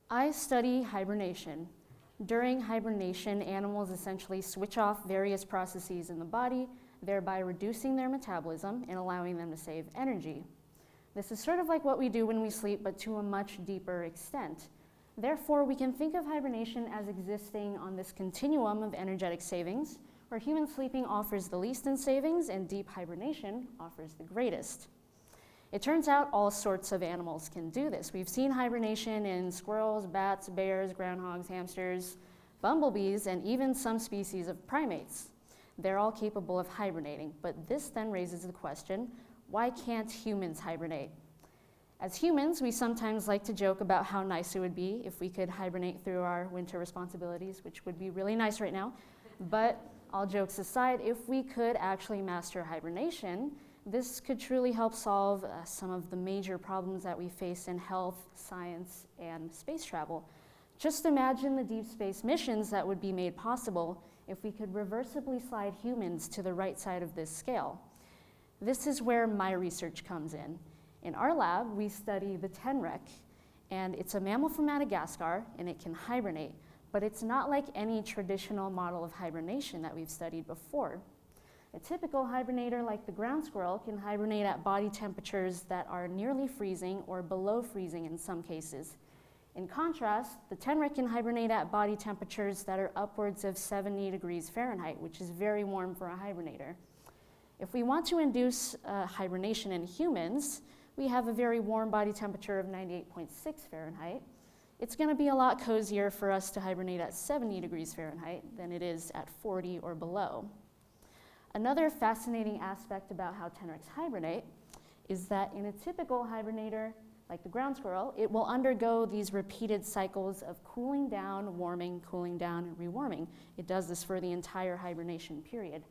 I study hibernation. During hibernation, animals essentially switch off various processes in the body, thereby reducing their metabolism and allowing them to save energy. This is sort of like what we do when we sleep, but to a much deeper extent. Therefore, we can think of hibernation as existing on this continuum of energetic savings, where human sleeping offers the least in savings and deep hibernation offers the greatest. It turns out all sorts of animals can do this. We've seen hibernation in squirrels, bats, bears, groundhogs, hamsters, bumblebees, and even some species of primates. They're all capable of hibernating, but this then raises the question, why can't humans hibernate? As humans, we sometimes like to joke about how nice it would be if we could hibernate through our winter responsibilities, which would be really nice right now. But all jokes aside, if we could actually master hibernation, this could truly help solve some of the major problems that we face in health, science, and space travel. Just imagine the deep space missions that would be made possible if we could reversibly slide humans to the right side of this scale. This is where my research comes in. In our lab, we study the tenrec, and it's a mammal from Madagascar, and it can hibernate, but it's not like any traditional model of hibernation that we've studied before. A typical hibernator like the ground squirrel can hibernate at body temperatures that are nearly freezing or below freezing in some cases. In contrast, the tenrec can hibernate at body temperatures that are upwards of 70 degrees Fahrenheit, which is very warm for a hibernator. If we want to induce hibernation in humans, we have a very warm body temperature of 98.6 Fahrenheit. It's going to be a lot cozier for us to hibernate at 70 degrees Fahrenheit than it is at 40 or below. Another fascinating aspect about how tenrecs hibernate is that in a typical hibernator, like the ground squirrel, it will undergo these repeated cycles of cooling down, warming, cooling down, and rewarming. It does this for the entire hibernation period.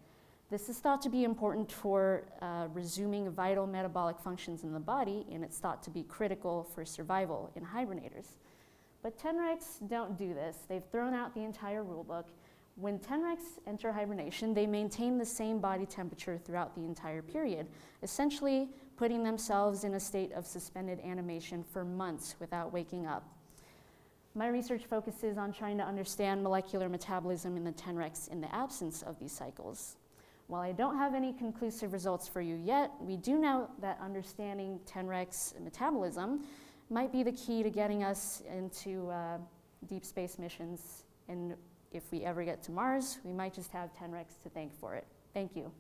This is thought to be important for resuming vital metabolic functions in the body, and it's thought to be critical for survival in hibernators. But tenrecs don't do this. They've thrown out the entire rule book. When tenrecs enter hibernation, they maintain the same body temperature throughout the entire period, essentially putting themselves in a state of suspended animation for months without waking up. My research focuses on trying to understand molecular metabolism in the tenrecs in the absence of these cycles. While I don't have any conclusive results for you yet, we do know that understanding tenrecs metabolism might be the key to getting us into deep space missions, and if we ever get to Mars, we might just have tenrecs to thank for it. Thank you.